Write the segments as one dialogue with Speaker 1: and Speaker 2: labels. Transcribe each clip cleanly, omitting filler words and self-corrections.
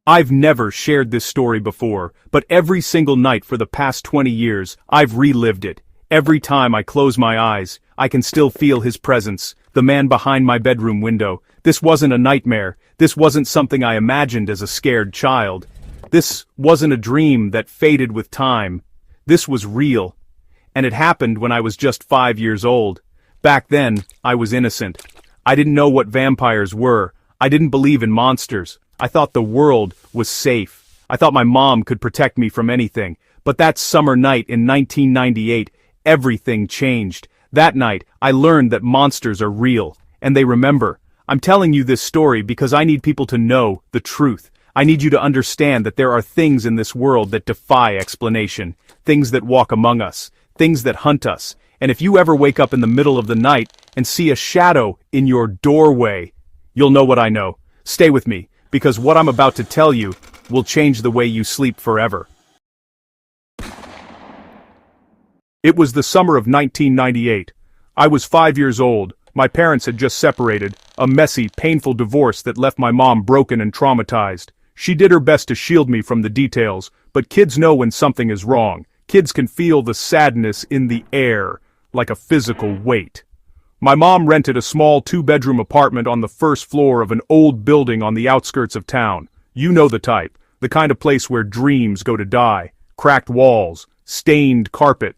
Speaker 1: I've never shared this story before, but every single night for the past 20 years, I've relived it. Every time I close my eyes, I can still feel his presence, the man behind my bedroom window. This wasn't a nightmare. This wasn't something I imagined as a scared child. This wasn't a dream that faded with time. This was real. And it happened when I was just 5 years old. Back then, I was innocent. I didn't know what vampires were. I didn't believe in monsters. I thought the world was safe. I thought my mom could protect me from anything. But that summer night in 1998, everything changed. That night, I learned that monsters are real. And they remember. I'm telling you this story because I need people to know the truth. I need you to understand that there are things in this world that defy explanation. Things that walk among us. Things that hunt us. And if you ever wake up in the middle of the night and see a shadow in your doorway, you'll know what I know. Stay with me, because what I'm about to tell you will change the way you sleep forever. It was the summer of 1998. I was 5 years old. My parents had just separated, a messy, painful divorce that left my mom broken and traumatized. She did her best to shield me from the details, but kids know when something is wrong. Kids can feel the sadness in the air, like a physical weight. My mom rented a small 2-bedroom apartment on the first floor of an old building on the outskirts of town. You know the type, the kind of place where dreams go to die. Cracked walls, stained carpet,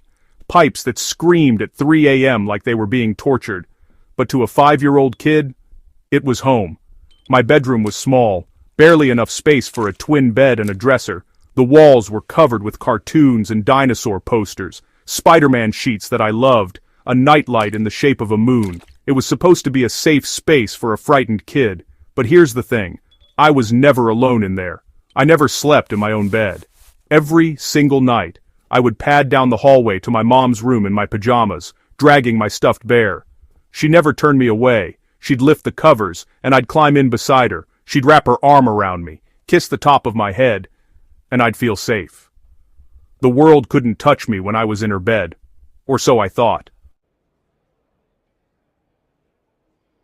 Speaker 1: pipes that screamed at 3 a.m. like they were being tortured. But to a 5-year-old kid, it was home. My bedroom was small, barely enough space for a twin bed and a dresser. The walls were covered with cartoons and dinosaur posters, Spider-Man sheets that I loved, a nightlight in the shape of a moon. It was supposed to be a safe space for a frightened kid. But here's the thing. I was never alone in there. I never slept in my own bed. Every single night, I would pad down the hallway to my mom's room in my pajamas, dragging my stuffed bear. She never turned me away. She'd lift the covers, and I'd climb in beside her. She'd wrap her arm around me, kiss the top of my head, and I'd feel safe. The world couldn't touch me when I was in her bed. Or so I thought.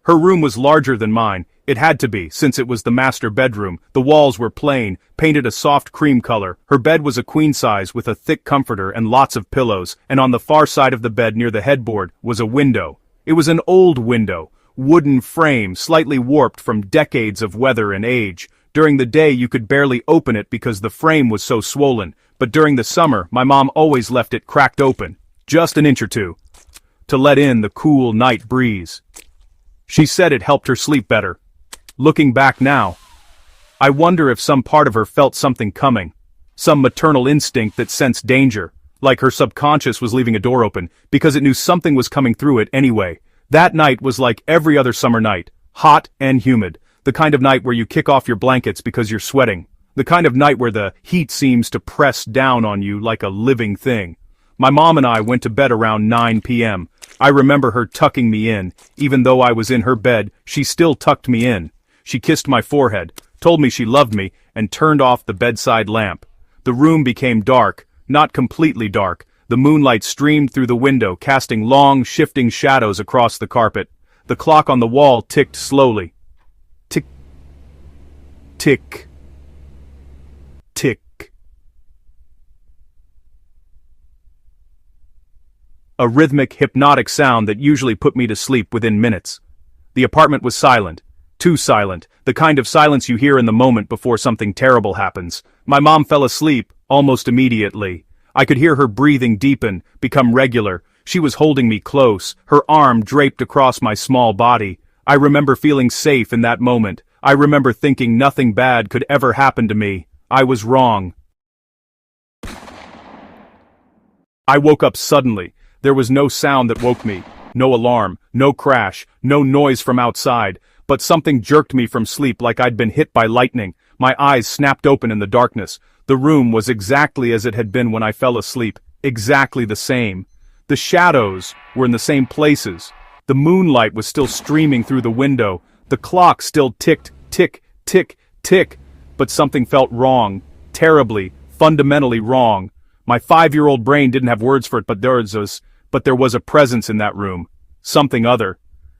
Speaker 1: Her room was larger than mine. It had to be, since it was the master bedroom. The walls were plain, painted a soft cream color. Her bed was a queen size with a thick comforter and lots of pillows, and on the far side of the bed near the headboard was a window. It was an old window, wooden frame, slightly warped from decades of weather and age. During the day you could barely open it because the frame was so swollen, but during the summer my mom always left it cracked open, just an inch or two, to let in the cool night breeze. She said it helped her sleep better. Looking back now, I wonder if some part of her felt something coming, some maternal instinct that sensed danger, like her subconscious was leaving a door open, because it knew something was coming through it anyway. That night was like every other summer night, hot and humid, the kind of night where you kick off your blankets because you're sweating, the kind of night where the heat seems to press down on you like a living thing. My mom and I went to bed around 9 p.m. I remember her tucking me in. Even though I was in her bed, she still tucked me in. She kissed my forehead, told me she loved me, and turned off the bedside lamp. The room became dark, not completely dark. The moonlight streamed through the window, casting long, shifting shadows across the carpet. The clock on the wall ticked slowly. Tick, tick, tick. A rhythmic, hypnotic sound that usually put me to sleep within minutes. The apartment was silent. Too silent, the kind of silence you hear in the moment before something terrible happens. My mom fell asleep, almost immediately. I could hear her breathing deepen, become regular. She was holding me close, her arm draped across my small body. I remember feeling safe in that moment. I remember thinking nothing bad could ever happen to me. I was wrong. I woke up suddenly. There was no sound that woke me. No alarm, no crash, no noise from outside. But something jerked me from sleep like I'd been hit by lightning. My eyes snapped open in the darkness. The room was exactly as it had been when I fell asleep. Exactly the same. The shadows were in the same places. The moonlight was still streaming through the window. The clock still ticked, tick, tick, tick. But something felt wrong. Terribly, fundamentally wrong. My 5-year-old brain didn't have words for it, but there was a presence in that room. Something other.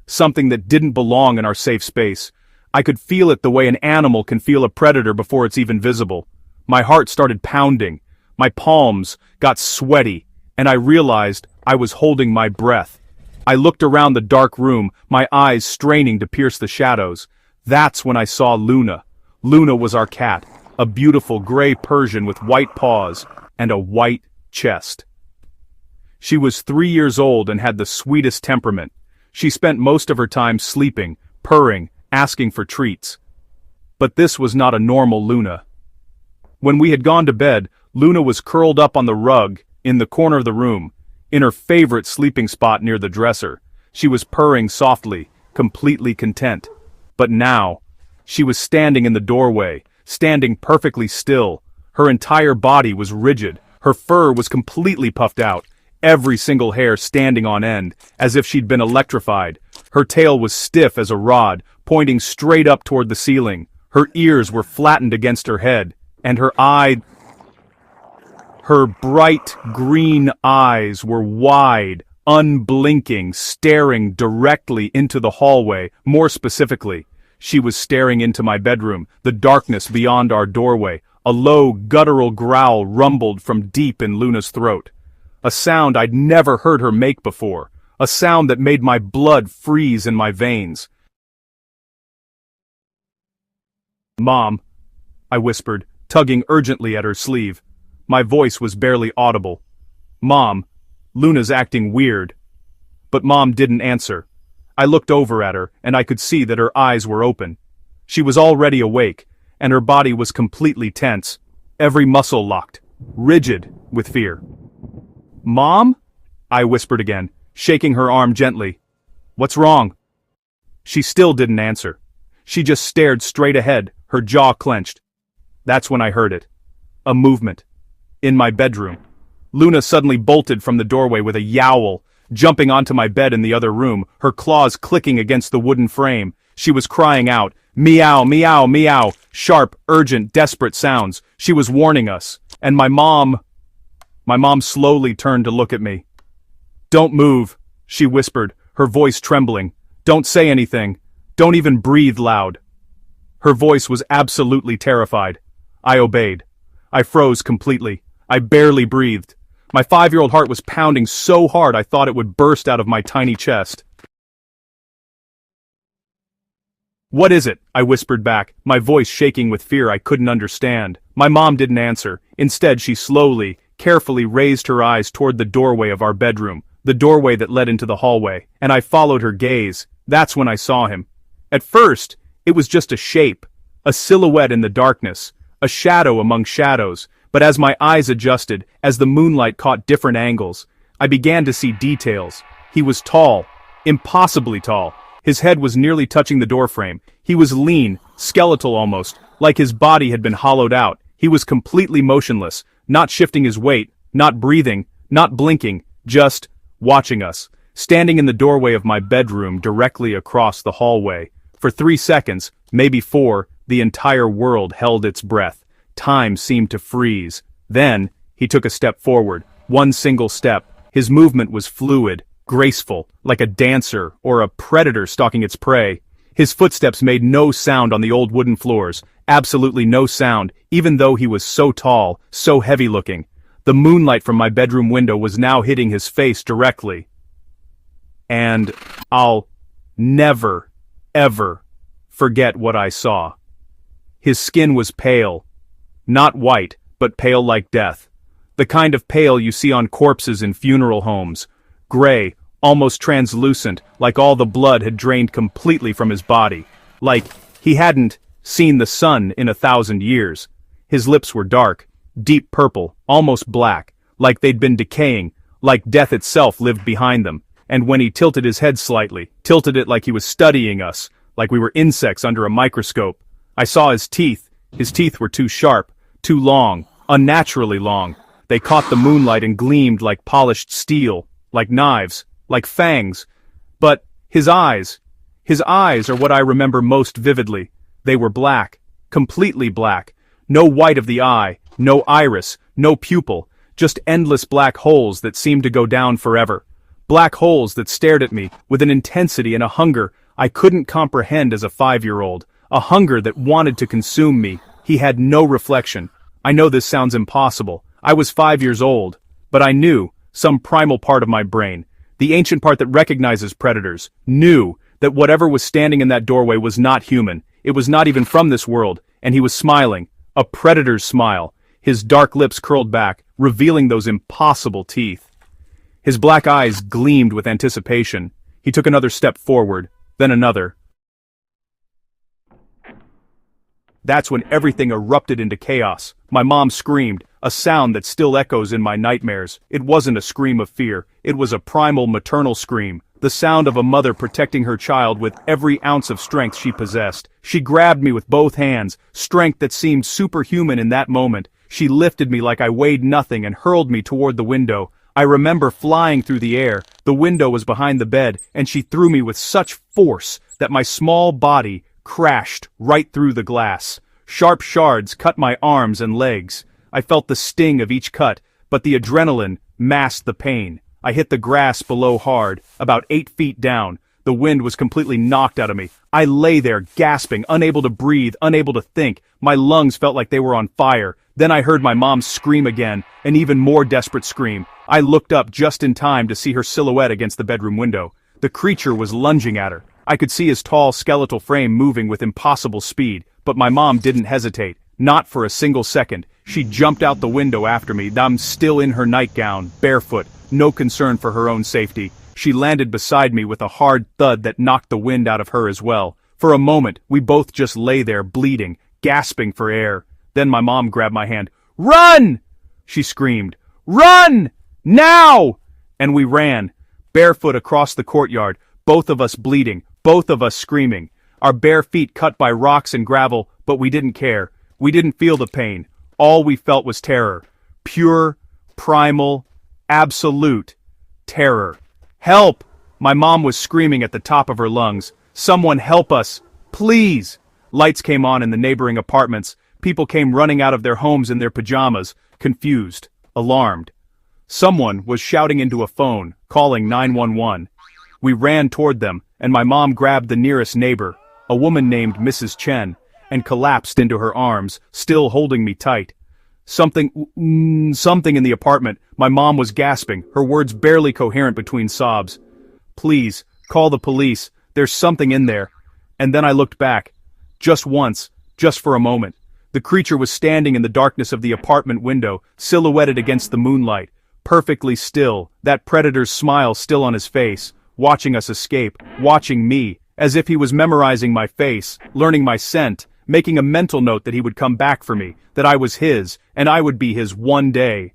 Speaker 1: Something that didn't belong in our safe space. I could feel it the way an animal can feel a predator before it's even visible. My heart started pounding, my palms got sweaty, and I realized I was holding my breath. I looked around the dark room, my eyes straining to pierce the shadows. That's when I saw Luna. Luna was our cat, a beautiful gray Persian with white paws and a white chest. She was 3 years old and had the sweetest temperament. She spent most of her time sleeping, purring, asking for treats. But this was not a normal Luna. When we had gone to bed, Luna was curled up on the rug in the corner of the room, in her favorite sleeping spot near the dresser. She was purring softly, completely content. But now, she was standing in the doorway, standing perfectly still. Her entire body was rigid, her fur was completely puffed out, every single hair standing on end, as if she'd been electrified. Her tail was stiff as a rod, pointing straight up toward the ceiling. Her ears were flattened against her head, and her bright green eyes were wide, unblinking, staring directly into the hallway. More specifically, she was staring into my bedroom, the darkness beyond our doorway. A low, guttural growl rumbled from deep in Luna's throat. A sound I'd never heard her make before, a sound that made my blood freeze in my veins. "Mom," I whispered, tugging urgently at her sleeve. My voice was barely audible. "Mom, Luna's acting weird." But Mom didn't answer. I looked over at her, and I could see that her eyes were open. She was already awake, and her body was completely tense, every muscle locked, rigid with fear. "Mom?" I whispered again, shaking her arm gently. "What's wrong?" She still didn't answer. She just stared straight ahead, her jaw clenched. That's when I heard it. A movement. In my bedroom. Luna suddenly bolted from the doorway with a yowl, jumping onto my bed in the other room, her claws clicking against the wooden frame. She was crying out, "Meow, meow, meow," sharp, urgent, desperate sounds. She was warning us. And my mom slowly turned to look at me. "Don't move," she whispered, her voice trembling. "Don't say anything. Don't even breathe loud." Her voice was absolutely terrified. I obeyed. I froze completely. I barely breathed. My 5-year-old heart was pounding so hard I thought it would burst out of my tiny chest. "What is it?" I whispered back, my voice shaking with fear I couldn't understand. My mom didn't answer. Instead, she slowly, carefully raised her eyes toward the doorway of our bedroom, the doorway that led into the hallway, and I followed her gaze. That's when I saw him. At first, it was just a shape, a silhouette in the darkness, a shadow among shadows, but as my eyes adjusted, as the moonlight caught different angles, I began to see details. He was tall, impossibly tall. His head was nearly touching the doorframe. He was lean, skeletal almost, like his body had been hollowed out. He was completely motionless, not shifting his weight, not breathing, not blinking, just watching us, standing in the doorway of my bedroom directly across the hallway. For 3 seconds, maybe 4, the entire world held its breath. Time seemed to freeze. Then, he took a step forward, one single step. His movement was fluid, graceful, like a dancer or a predator stalking its prey. His footsteps made no sound on the old wooden floors, absolutely no sound, even though he was so tall, so heavy-looking. The moonlight from my bedroom window was now hitting his face directly. And I'll never, ever forget what I saw. His skin was pale. Not white, but pale like death. The kind of pale you see on corpses in funeral homes. Gray, almost translucent, like all the blood had drained completely from his body. Like he hadn't seen the sun in 1,000 years. His lips were dark, deep purple, almost black, like they'd been decaying, like death itself lived behind them. And when he tilted his head slightly, tilted it like he was studying us, like we were insects under a microscope, I saw his teeth. His teeth were too sharp, too long, unnaturally long. They caught the moonlight and gleamed like polished steel, like knives, like fangs. But his eyes are what I remember most vividly. They were black, completely black. No white of the eye, no iris, no pupil, just endless black holes that seemed to go down forever. Black holes that stared at me with an intensity and a hunger I couldn't comprehend as a 5-year-old. a hunger that wanted to consume me. He had no reflection. I know this sounds impossible. I was 5 years old, but I knew, some primal part of my brain, the ancient part that recognizes predators, knew that whatever was standing in that doorway was not human. It was not even from this world, and he was smiling, a predator's smile. His dark lips curled back, revealing those impossible teeth. His black eyes gleamed with anticipation. He took another step forward, then another. That's when everything erupted into chaos. My mom screamed, a sound that still echoes in my nightmares. It wasn't a scream of fear. It was a primal maternal scream, the sound of a mother protecting her child with every ounce of strength she possessed. She grabbed me with both hands, strength that seemed superhuman in that moment. She lifted me like I weighed nothing and hurled me toward the window. I remember flying through the air. The window was behind the bed, and she threw me with such force that my small body crashed right through the glass. Sharp shards cut my arms and legs. I felt the sting of each cut, but the adrenaline masked the pain. I hit the grass below hard, about 8 feet down. The wind was completely knocked out of me. I lay there gasping, unable to breathe, unable to think. My lungs felt like they were on fire. Then I heard my mom scream again, an even more desperate scream. I looked up just in time to see her silhouette against the bedroom window. The creature was lunging at her. I could see his tall skeletal frame moving with impossible speed, but my mom didn't hesitate. Not for a single second. She jumped out the window after me. I'm still in her nightgown, barefoot, no concern for her own safety. She landed beside me with a hard thud that knocked the wind out of her as well. For a moment, we both just lay there bleeding, gasping for air. Then my mom grabbed my hand. "Run!" she screamed. "Run! Now!" And we ran, barefoot across the courtyard, both of us bleeding, both of us screaming. Our bare feet cut by rocks and gravel, but we didn't care. We didn't feel the pain. All we felt was terror. Pure, primal, absolute terror. "Help!" My mom was screaming at the top of her lungs. "Someone help us! Please!" Lights came on in the neighboring apartments. People came running out of their homes in their pajamas, confused, alarmed. Someone was shouting into a phone, calling 911. We ran toward them, and my mom grabbed the nearest neighbor, a woman named Mrs. Chen, and collapsed into her arms, still holding me tight. Something in the apartment. My mom was gasping, her words barely coherent between sobs. "Please, call the police. There's something in there." And then I looked back. Just once, just for a moment. The creature was standing in the darkness of the apartment window, silhouetted against the moonlight, perfectly still, that predator's smile still on his face, watching us escape, watching me, as if he was memorizing my face, learning my scent, making a mental note that he would come back for me, that I was his, and I would be his one day.